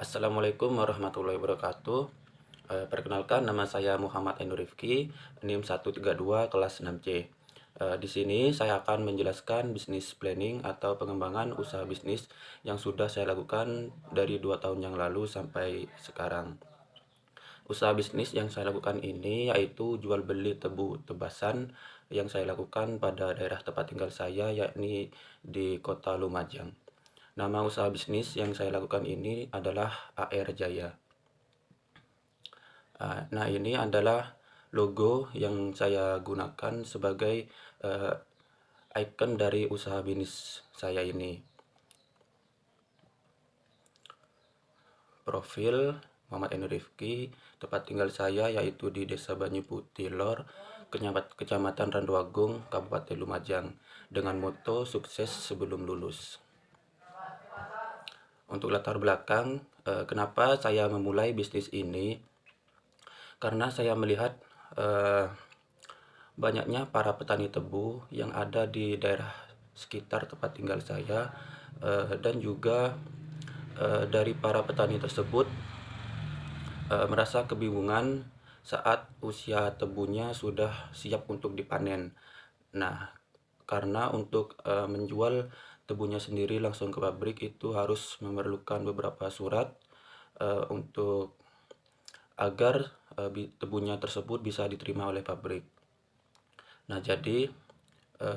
Assalamualaikum warahmatullahi wabarakatuh. Perkenalkan, nama saya Muhammad Endo Rifki, NIM 132 kelas 6C. Di sini saya akan menjelaskan bisnis planning atau pengembangan usaha bisnis yang sudah saya lakukan dari 2 tahun yang lalu sampai sekarang. Usaha bisnis yang saya lakukan ini yaitu jual beli tebu tebasan yang saya lakukan pada daerah tempat tinggal saya, yakni di Kota Lumajang. Nama usaha bisnis yang saya lakukan ini adalah AR Jaya. Nah, ini adalah logo yang saya gunakan sebagai icon dari usaha bisnis saya ini. Profil Muhammad Endo Rifki, tempat tinggal saya yaitu di Desa Banyu Putih Lor, Kecamatan Randuagung, Kabupaten Lumajang, dengan moto sukses sebelum lulus. Untuk latar belakang, kenapa saya memulai bisnis ini? Karena saya melihat banyaknya para petani tebu yang ada di daerah sekitar tempat tinggal saya, dan juga dari para petani tersebut merasa kebingungan saat usia tebunya sudah siap untuk dipanen. Nah, karena untuk menjual tebunya sendiri langsung ke pabrik itu harus memerlukan beberapa surat untuk agar tebunya tersebut bisa diterima oleh pabrik. Nah, jadi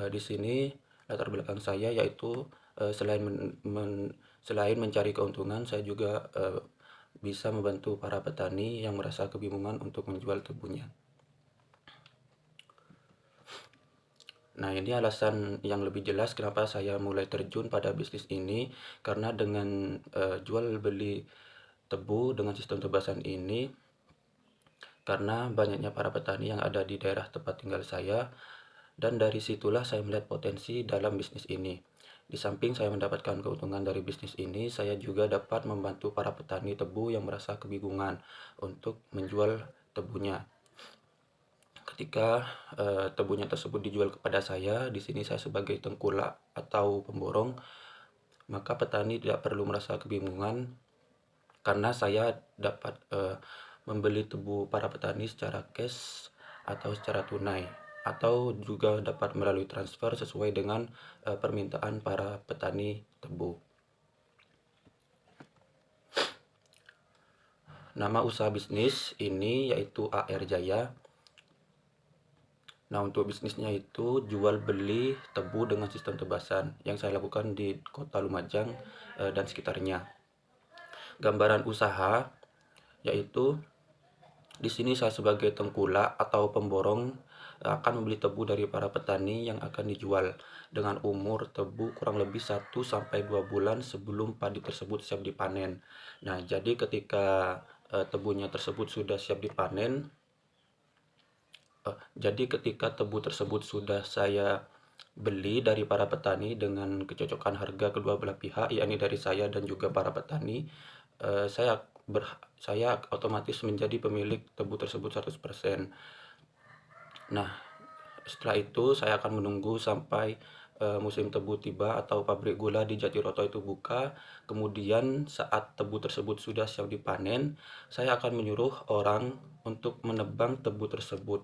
di sini latar belakang saya yaitu selain mencari keuntungan, saya juga bisa membantu para petani yang merasa kebingungan untuk menjual tebunya. Nah, ini alasan yang lebih jelas kenapa saya mulai terjun pada bisnis ini, karena dengan jual beli tebu dengan sistem tebasan ini, karena banyaknya para petani yang ada di daerah tempat tinggal saya, dan dari situlah saya melihat potensi dalam bisnis ini. Di samping saya mendapatkan keuntungan dari bisnis ini, saya juga dapat membantu para petani tebu yang merasa kebingungan untuk menjual tebunya. Ketika tebunya tersebut dijual kepada saya, di sini saya sebagai tengkulak atau pemborong, maka petani tidak perlu merasa kebingungan karena saya dapat membeli tebu para petani secara cash atau secara tunai, atau juga dapat melalui transfer sesuai dengan permintaan para petani tebu. Nama usaha bisnis ini yaitu AR Jaya. Nah, untuk bisnisnya itu jual beli tebu dengan sistem tebasan yang saya lakukan di Kota Lumajang dan sekitarnya. Gambaran usaha yaitu di sini saya sebagai tengkulak atau pemborong akan membeli tebu dari para petani yang akan dijual dengan umur tebu kurang lebih 1-2 bulan sebelum padi tersebut siap dipanen. Nah, jadi ketika tebunya tersebut sudah siap dipanen, jadi ketika tebu tersebut sudah saya beli dari para petani dengan kecocokan harga kedua belah pihak, yakni dari saya dan juga para petani, saya otomatis menjadi pemilik tebu tersebut 100%. Nah, setelah itu saya akan menunggu sampai musim tebu tiba atau pabrik gula di Jatiroto itu buka. Kemudian saat tebu tersebut sudah siap dipanen, saya akan menyuruh orang untuk menebang tebu tersebut.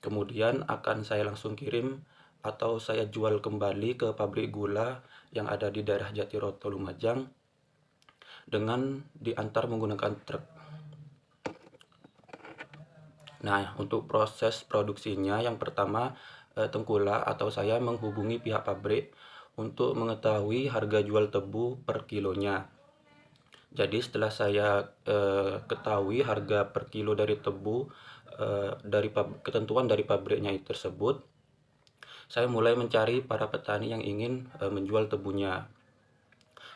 Kemudian akan saya langsung kirim atau saya jual kembali ke pabrik gula yang ada di daerah Jatiroto Lumajang dengan diantar menggunakan truk. Nah, untuk proses produksinya, yang pertama tengkulak atau saya menghubungi pihak pabrik untuk mengetahui harga jual tebu per kilonya. Jadi setelah saya ketahui harga per kilo dari tebu dari ketentuan dari pabriknya tersebut, saya mulai mencari para petani yang ingin menjual tebunya.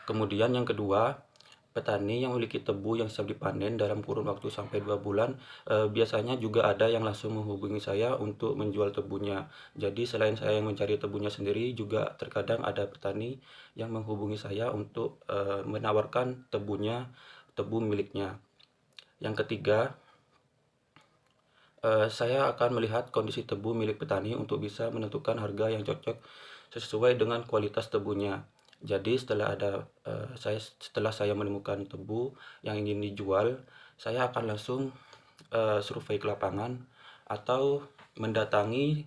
Kemudian yang kedua, petani yang memiliki tebu yang siap dipanen dalam kurun waktu sampai 2 bulan, biasanya juga ada yang langsung menghubungi saya untuk menjual tebunya. Jadi selain saya yang mencari tebunya sendiri, juga terkadang ada petani yang menghubungi saya untuk menawarkan tebu miliknya. Yang ketiga, saya akan melihat kondisi tebu milik petani untuk bisa menentukan harga yang cocok sesuai dengan kualitas tebunya. Jadi setelah saya menemukan tebu yang ingin dijual, saya akan langsung survei ke lapangan atau mendatangi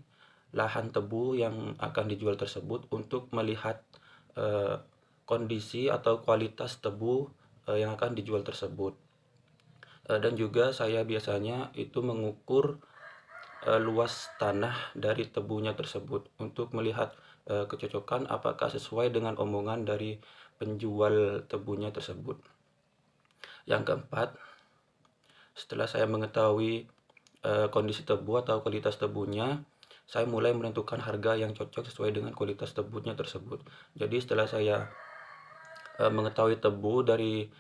lahan tebu yang akan dijual tersebut untuk melihat eh, kondisi atau kualitas tebu yang akan dijual tersebut. Dan juga saya biasanya itu mengukur luas tanah dari tebunya tersebut untuk melihat kecocokan apakah sesuai dengan omongan dari penjual tebunya tersebut. Yang keempat, setelah saya mengetahui kondisi tebu atau kualitas tebunya, saya mulai menentukan harga yang cocok sesuai dengan kualitas tebunya tersebut. Jadi setelah saya mengetahui tebu dari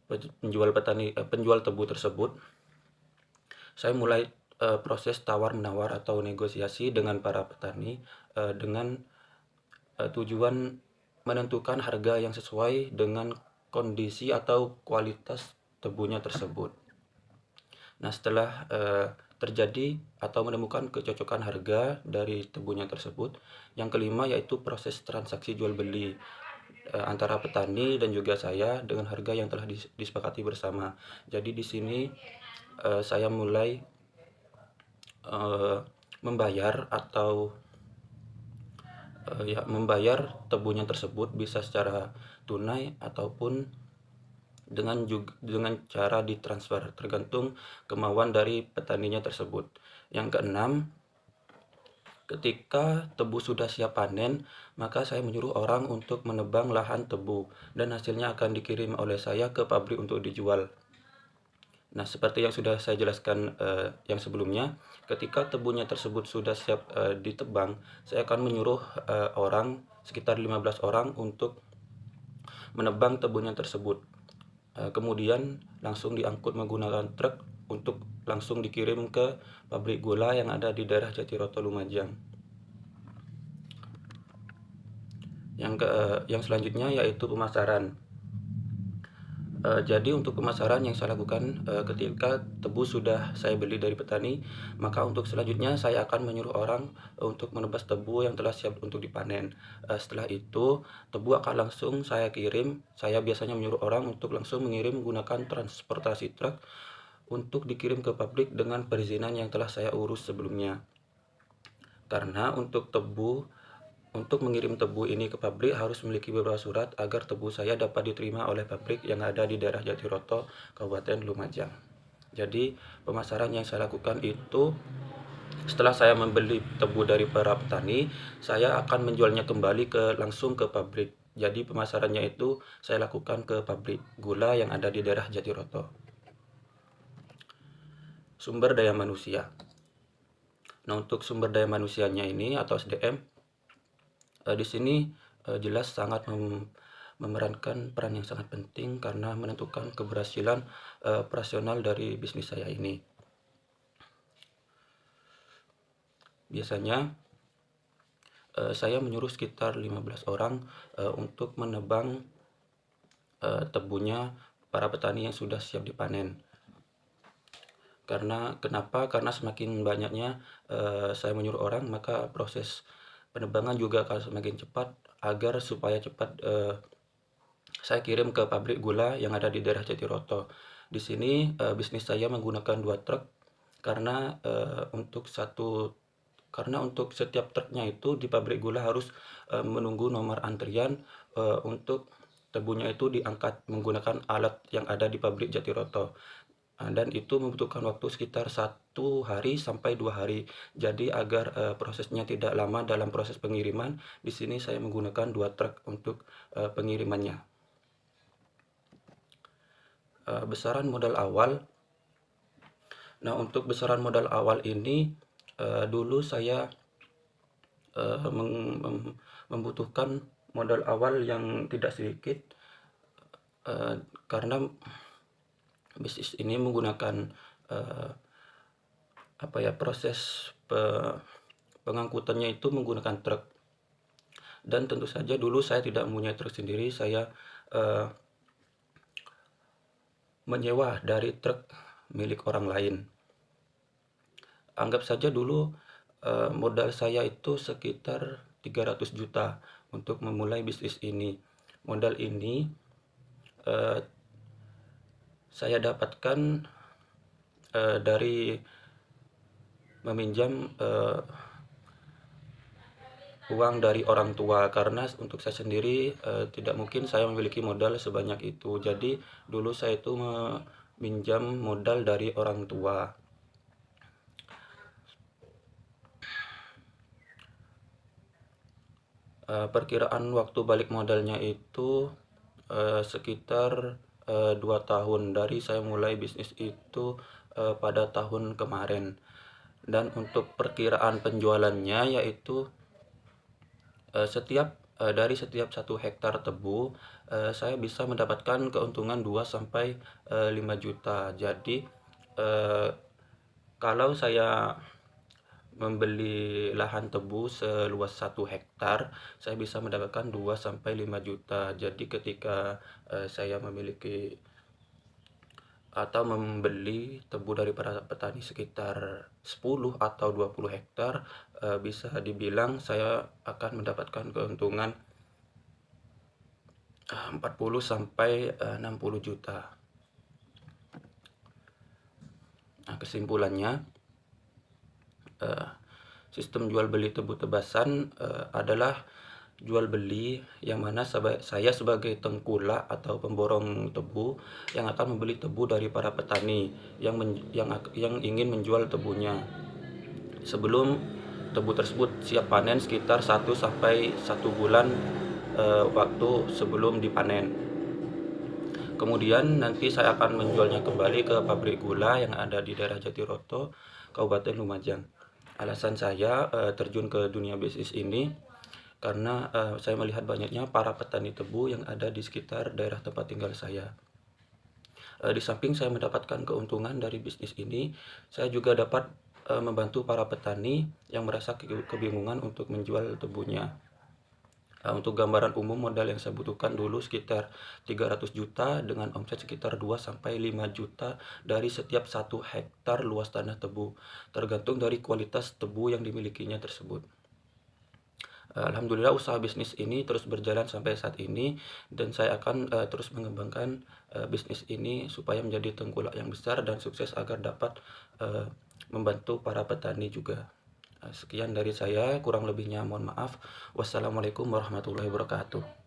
penjual tebu tersebut, saya mulai proses tawar-menawar atau negosiasi dengan para petani dengan tujuan menentukan harga yang sesuai dengan kondisi atau kualitas tebunya tersebut. Nah, setelah terjadi atau menemukan kecocokan harga dari tebunya tersebut, yang kelima yaitu proses transaksi jual beli antara petani dan juga saya dengan harga yang telah disepakati bersama. Jadi di sini saya mulai membayar atau membayar tebunya tersebut bisa secara tunai ataupun dengan cara ditransfer tergantung kemauan dari petaninya tersebut. Yang keenam, ketika tebu sudah siap panen, maka saya menyuruh orang untuk menebang lahan tebu dan hasilnya akan dikirim oleh saya ke pabrik untuk dijual. Nah, seperti yang sudah saya jelaskan yang sebelumnya, ketika tebunya tersebut sudah siap ditebang, saya akan menyuruh orang sekitar 15 orang untuk menebang tebunya tersebut. Kemudian langsung diangkut menggunakan truk untuk langsung dikirim ke pabrik gula yang ada di daerah Jatiroto, Lumajang. Yang selanjutnya yaitu pemasaran. Jadi untuk pemasaran yang saya lakukan ketika tebu sudah saya beli dari petani, maka untuk selanjutnya saya akan menyuruh orang untuk menebas tebu yang telah siap untuk dipanen. Setelah itu tebu akan langsung saya kirim. Saya biasanya menyuruh orang untuk langsung mengirim menggunakan transportasi truk untuk dikirim ke pabrik dengan perizinan yang telah saya urus sebelumnya. Karena untuk mengirim tebu ini ke pabrik harus memiliki beberapa surat agar tebu saya dapat diterima oleh pabrik yang ada di daerah Jatiroto, Kabupaten Lumajang. Jadi pemasaran yang saya lakukan itu setelah saya membeli tebu dari para petani, saya akan menjualnya kembali langsung ke pabrik. Jadi pemasarannya itu saya lakukan ke pabrik gula yang ada di daerah Jatiroto. Sumber daya manusia. Nah, untuk sumber daya manusianya ini atau SDM, di sini jelas sangat memerankan peran yang sangat penting karena menentukan keberhasilan operasional dari bisnis saya ini. Biasanya saya menyuruh sekitar 15 orang untuk menebang tebunya para petani yang sudah siap dipanen. Karena semakin banyaknya saya menyuruh orang, maka proses penebangan juga akan semakin cepat agar supaya cepat saya kirim ke pabrik gula yang ada di daerah Jatiroto. Di sini bisnis saya menggunakan 2 truk karena untuk setiap truknya itu di pabrik gula harus menunggu nomor antrian untuk tebunya itu diangkat menggunakan alat yang ada di pabrik Jatiroto. Dan itu membutuhkan waktu sekitar 1 hari sampai 2 hari. Jadi agar prosesnya tidak lama dalam proses pengiriman, di sini saya menggunakan 2 truk untuk pengirimannya. Besaran modal awal. Nah, untuk besaran modal awal ini dulu saya membutuhkan modal awal yang tidak sedikit karena bisnis ini menggunakan proses pengangkutannya itu menggunakan truk. Dan tentu saja dulu saya tidak mempunyai truk sendiri, saya menyewa dari truk milik orang lain. Anggap saja dulu modal saya itu sekitar 300 juta untuk memulai bisnis ini. Modal ini eh, saya dapatkan dari meminjam uang dari orang tua, karena untuk saya sendiri tidak mungkin saya memiliki modal sebanyak itu. Jadi dulu saya itu meminjam modal dari orang tua. Perkiraan waktu balik modalnya itu sekitar 2 tahun dari saya mulai bisnis itu pada tahun kemarin. Dan untuk perkiraan penjualannya yaitu dari setiap 1 hektar tebu saya bisa mendapatkan keuntungan 2 sampai 5 juta. Jadi kalau saya membeli lahan tebu seluas 1 hektar, saya bisa mendapatkan 2 sampai 5 juta. Jadi ketika saya memiliki atau membeli tebu dari para petani sekitar 10 atau 20 hektar, bisa dibilang saya akan mendapatkan keuntungan 40 sampai 60 juta. Nah, kesimpulannya, sistem jual beli tebu tebasan adalah jual beli yang mana saya sebagai tengkulak atau pemborong tebu yang akan membeli tebu dari para petani yang ingin menjual tebunya. Sebelum tebu tersebut siap panen sekitar 1 sampai 1 bulan waktu sebelum dipanen. Kemudian nanti saya akan menjualnya kembali ke pabrik gula yang ada di daerah Jatiroto, Kabupaten Lumajang. Alasan saya terjun ke dunia bisnis ini karena saya melihat banyaknya para petani tebu yang ada di sekitar daerah tempat tinggal saya. Di samping saya mendapatkan keuntungan dari bisnis ini, saya juga dapat membantu para petani yang merasa kebingungan untuk menjual tebunya. Untuk gambaran umum, modal yang saya butuhkan dulu sekitar 300 juta dengan omset sekitar 2 sampai 5 juta dari setiap 1 hektar luas tanah tebu, tergantung dari kualitas tebu yang dimilikinya tersebut. Alhamdulillah usaha bisnis ini terus berjalan sampai saat ini, dan saya akan terus mengembangkan bisnis ini supaya menjadi tengkulak yang besar dan sukses agar dapat membantu para petani juga. Sekian dari saya, kurang lebihnya mohon maaf. Wassalamualaikum warahmatullahi wabarakatuh.